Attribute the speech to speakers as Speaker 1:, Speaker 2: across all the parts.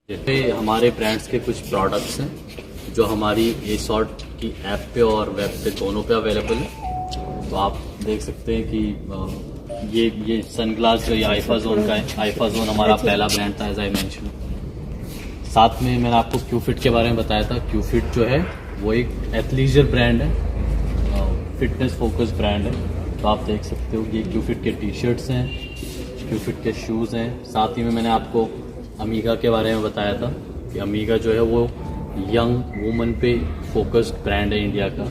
Speaker 1: पे हमारे ब्रांड्स के कुछ प्रोडक्ट्स हैं जो हमारी एसॉर्ट की ऐप पे और वेब पे दोनों पे अवेलेबल है। तो आप देख सकते हैं कि ये सनग्लास जो ये आईफाजोन का है। आईफाजोन हमारा पहला ब्रांड था, एज आई मेंशन। साथ में मैंने आपको क्यूफिट के बारे में बताया था। क्यूफिट जो है वो एक एथलीजर ब्रांड है, फिटनेस फोकस ब्रांड है। तो आप देख सकते हो ये क्यूफिट के टी शर्ट्स हैं, क्यूफिट के शूज़ हैं। साथ ही में मैंने आपको अमीगा के बारे में बताया था कि अमीगा जो है वो यंग वुमन पे फोकस्ड ब्रांड है इंडिया का।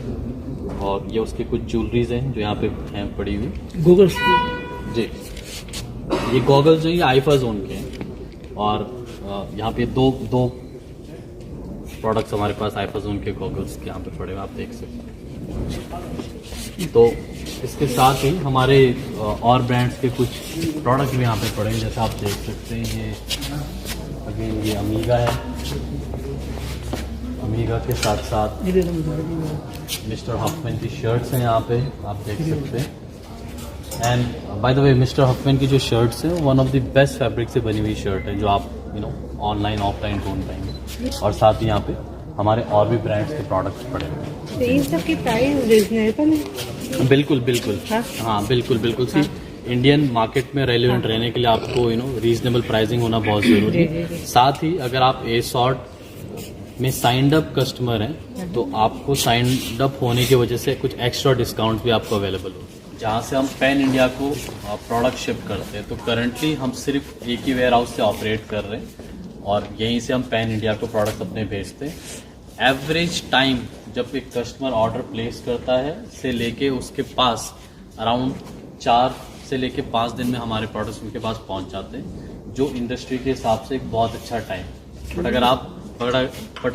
Speaker 1: और ये उसके कुछ ज्वेलरीज हैं जो यहाँ पे हैं पड़ी हुई।
Speaker 2: गूगल्स
Speaker 1: जी, ये गॉगल्स जो ये आईफाजोन के हैं। और यहाँ पे दो प्रोडक्ट्स हमारे पास आईफाजोन के गॉगल्स के यहाँ पे पड़े हुए, आप देख सकते हैं। तो इसके साथ ही हमारे और ब्रांड्स के कुछ प्रोडक्ट भी यहाँ पे पड़े हैं, जैसे आप देख सकते हैं। ये अगेन ये अमीगा है। अमीगा के साथ साथ मिस्टर हॉफमैन की शर्ट्स हैं यहाँ पे, आप देख सकते हैं। And by the way mister Hoffman की जो शर्ट्स हैं one of the best fabric से बनी हुई शर्ट है जो आप ऑनलाइन ऑफलाइन ढूंढ पाएंगे। और साथ ही यहाँ पे हमारे और भी ब्रांड्स के प्रोडक्ट्स पड़े हुए हैं।
Speaker 2: तो इन सब की प्राइस रीजनेबल है?
Speaker 1: बिल्कुल बिल्कुल। हाँ बिल्कुल सी इंडियन मार्केट में रेलिवेंट रहने के लिए आपको रीजनेबल प्राइसिंग होना बहुत जरूरी है। साथ ही अगर आप एसॉर्ट में साइंड अप कस्टमर हैं तो आपको साइंड अप होने की वजह से कुछ एक्स्ट्रा डिस्काउंट भी आपको अवेलेबल हो। जहाँ से हम पैन इंडिया को प्रोडक्ट शिप करते हैं, तो करंटली हम सिर्फ एक ही वेयर हाउस से ऑपरेट कर रहे हैं और यहीं से हम पैन इंडिया को प्रोडक्ट अपने भेजते हैं। एवरेज टाइम जब एक कस्टमर ऑर्डर प्लेस करता है से लेके उसके पास अराउंड 4 से लेके 5 दिन में हमारे प्रोडक्ट्स उनके पास पहुंच जाते हैं, जो इंडस्ट्री के हिसाब से एक बहुत अच्छा टाइम। बट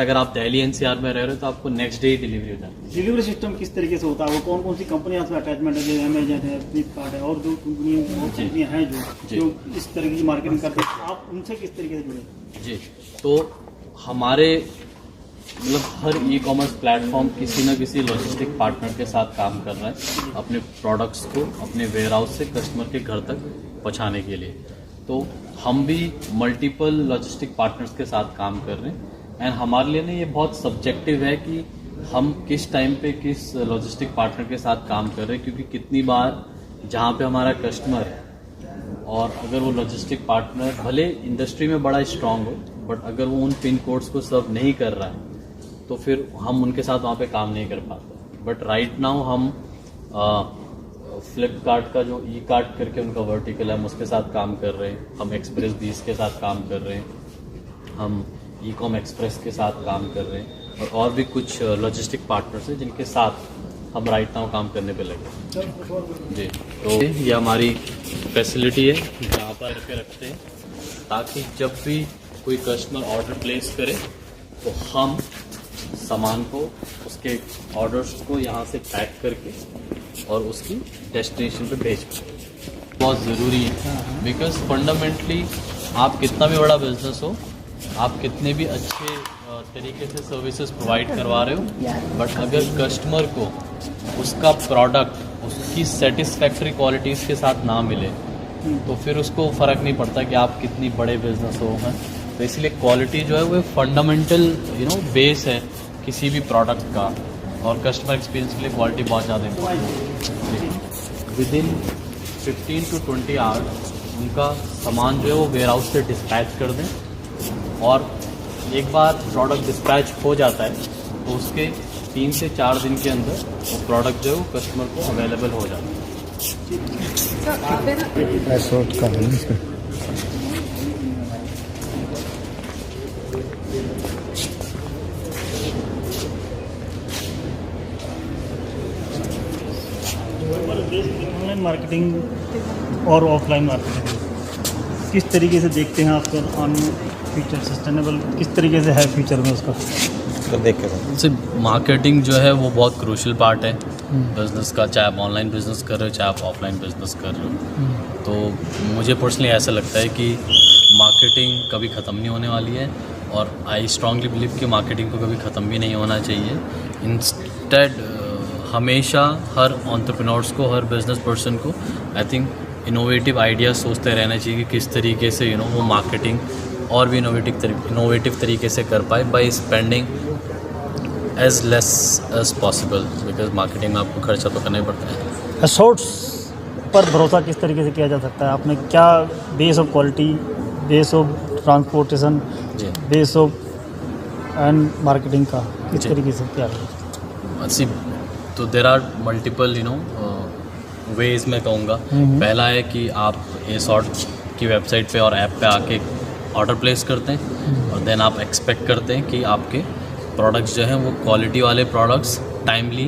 Speaker 1: अगर आप दिल्ली एनसीआर में रह रहे हो तो आपको नेक्स्ट डे ही डिलीवरी हो जाती है।
Speaker 3: डिलीवरी सिस्टम किस तरीके से होता है? वो कौन कौन सी कंपनियां से अटैचमेंट है? जैसे अमेजन है, फ्लिपकार्ट है और जो कंपनियां हैं जो इस तरह की मार्केटिंग करते हैं, आप उनसे किस तरीके से जुड़े?
Speaker 1: जी, तो हमारे हर ई कॉमर्स प्लेटफॉर्म किसी न किसी लॉजिस्टिक पार्टनर के साथ काम कर रहा है अपने प्रोडक्ट्स को अपने वेयर हाउस से कस्टमर के घर तक पहुंचाने के लिए। तो हम भी मल्टीपल लॉजिस्टिक पार्टनर्स के साथ काम कर रहे हैं। एंड हमारे लिए ना ये बहुत सब्जेक्टिव है कि हम किस टाइम पे किस लॉजिस्टिक पार्टनर के साथ काम कर रहे हैं, क्योंकि कितनी बार जहाँ पे हमारा कस्टमर है और अगर वो लॉजिस्टिक पार्टनर भले इंडस्ट्री में बड़ा स्ट्रांग हो, बट अगर वो उन पिन कोड्स को सर्व नहीं कर रहा है तो फिर हम उनके साथ वहाँ पे काम नहीं कर पाते। बट राइट नाउ हम फ्लिपकार्ट का जो ई कार्ट करके उनका वर्टिकल है, हम उसके साथ काम कर रहे हैं। हम एक्सप्रेस 20 के साथ काम कर रहे हैं। हम ई कॉम एक्सप्रेस के साथ काम कर रहे हैं और भी कुछ लॉजिस्टिक पार्टनर्स हैं जिनके साथ हम राइट नाउ काम करने पे लगे। जी, तो ये हमारी फैसिलिटी है जहाँ पर रखते हैं ताकि जब भी कोई कस्टमर ऑर्डर प्लेस करे तो हम सामान को उसके ऑर्डर्स को यहाँ से पैक करके और उसकी डेस्टिनेशन पे भेज पाए। बहुत ज़रूरी है, बिकॉज फंडामेंटली आप कितना भी बड़ा बिजनेस हो, आप कितने भी अच्छे तरीके से सर्विसेज प्रोवाइड करवा रहे हो, बट अगर कस्टमर को उसका प्रोडक्ट उसकी सेटिस्फैक्ट्री क्वालिटीज़ के साथ ना मिले तो फिर उसको फ़र्क नहीं पड़ता कि आप कितनी बड़े बिजनेस हो। हैं तो इसलिए क्वालिटी जो है वो फंडामेंटल बेस है किसी भी प्रोडक्ट का, और कस्टमर एक्सपीरियंस के लिए क्वालिटी बहुत ज़्यादा इम्पोर्टेंट है। विदिन 15 to 20 आवर्स उनका सामान जो है वो वेयर हाउस से डिस्पैच कर दें, और एक बार प्रोडक्ट डिस्पैच हो जाता है तो उसके 3 से 4 दिन के अंदर वो प्रोडक्ट जो है वो कस्टमर को अवेलेबल हो जाता है।
Speaker 3: ऑनलाइन मार्केटिंग और ऑफलाइन मार्केटिंग किस तरीके से देखते हैं आजकल? ऑन फ्यूचर सस्टेनेबल किस तरीके से है फ्यूचर में उसका?
Speaker 1: तो देख के मार्केटिंग जो है वो बहुत क्रूशियल पार्ट है बिजनेस का, चाहे आप ऑनलाइन बिजनेस कर रहे हो चाहे आप ऑफलाइन बिजनेस कर रहे हो। तो मुझे पर्सनली ऐसा लगता है कि मार्केटिंग कभी ख़त्म नहीं होने वाली है, और आई स्ट्रांगली बिलीव कि मार्केटिंग को कभी ख़त्म भी नहीं होना चाहिए। इंस्टेड हमेशा हर एंटरप्रेन्योर्स को, हर बिजनेस पर्सन को आई थिंक इनोवेटिव आइडियाज़ सोचते रहना चाहिए कि किस तरीके से वो मार्केटिंग और भी इनोवेटिव तरीके से कर पाए by spending as less as possible, because marketing में आपको खर्चा तो करना ही पड़ता है।
Speaker 3: शॉर्ट्स पर भरोसा किस तरीके से किया जा सकता है? आपने क्या base of quality, base of transportation,
Speaker 1: जी
Speaker 3: बेस ऑफ एंड मार्केटिंग का किस
Speaker 1: जी।
Speaker 3: तरीके से क्या है?
Speaker 1: सी तो देर आर मल्टीपल वेज मैं कहूँगा। पहला है कि आप ASOT की वेबसाइट पे और ऐप पे आके ऑर्डर प्लेस करते हैं और देन आप एक्सपेक्ट करते हैं कि आपके प्रोडक्ट्स जो हैं वो क्वालिटी वाले प्रोडक्ट्स टाइमली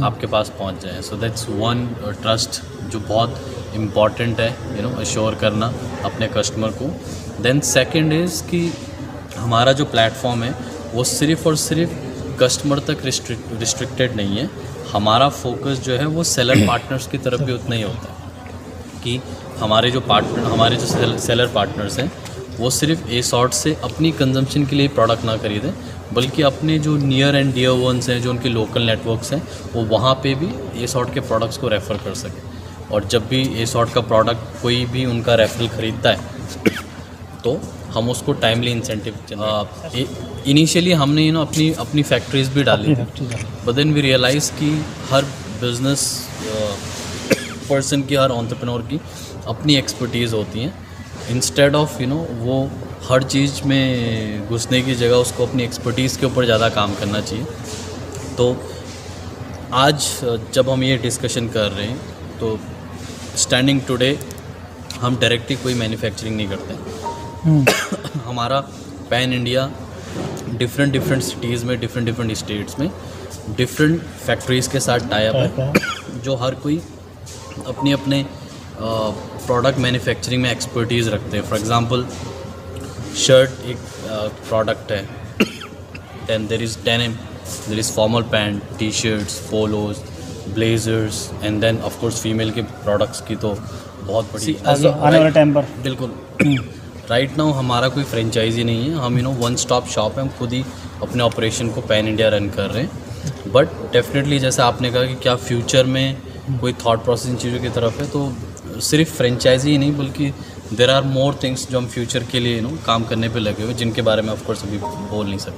Speaker 1: आपके पास पहुंच जाएं। सो दैट्स वन ट्रस्ट जो बहुत इम्पॉर्टेंट है अश्योर करना अपने कस्टमर को। देन सेकंड इज़ कि हमारा जो प्लेटफॉर्म है वो सिर्फ़ और सिर्फ कस्टमर तक रिस्ट्रिक्टेड नहीं है। हमारा फोकस जो है वो सेलर पार्टनर्स की तरफ भी उतना ही होता है कि हमारे जो सेलर पार्टनर्स हैं वो सिर्फ ASOT से अपनी कंजम्पशन के लिए प्रोडक्ट ना खरीदें, बल्कि अपने जो नियर एंड डियर वंस हैं, जो उनके लोकल नेटवर्क्स हैं, वो वहाँ पे भी ASOT के प्रोडक्ट्स को रेफ़र कर सकें। और जब भी ASOT का प्रोडक्ट कोई भी उनका रेफरल ख़रीदता है तो हम उसको टाइमली इंसेंटिव इनिशियली हमने अपनी फैक्ट्रीज भी डाली, बट देन वी रियलाइज़ कि हर बिजनेस पर्सन की, हर एंटरप्रेन्योर की अपनी एक्सपर्टीज़ होती हैं। इंस्टेड ऑफ वो हर चीज़ में घुसने की जगह उसको अपनी एक्सपर्टीज़ के ऊपर ज़्यादा काम करना चाहिए। तो आज जब हम ये डिस्कशन कर रहे हैं तो स्टैंडिंग टुडे हम डायरेक्टली कोई मैन्युफैक्चरिंग नहीं करते। हमारा पैन इंडिया डिफरेंट सिटीज़ में, डिफरेंट स्टेट्स में डिफरेंट फैक्ट्रीज़ के साथ टाई अप है, जो हर कोई अपने प्रोडक्ट मैन्युफैक्चरिंग में एक्सपर्टीज़ रखते हैं। फॉर एग्जांपल शर्ट एक प्रोडक्ट है, then there is denim, there is formal pant, T shirts, polos, blazers, and then of course female के प्रोडक्ट्स की तो बहुत बड़ी
Speaker 3: आने वाले टाइम पर
Speaker 1: बिल्कुल। राइट नाउ हमारा कोई फ्रेंचाइजी नहीं है, हम वन स्टॉप शॉप है, हम खुद ही अपने ऑपरेशन को पैन इंडिया रन कर रहे हैं। बट डेफिनेटली जैसे आपने कहा कि क्या फ्यूचर में कोई थॉट प्रोसेस इन चीज़ों की तरफ है, तो सिर्फ फ्रेंचाइजी ही नहीं बल्कि देयर आर मोर थिंग्स जो हम फ्यूचर के लिए काम करने पे लगे हुए, जिनके बारे में ऑफ कोर्स अभी बोल नहीं सकते।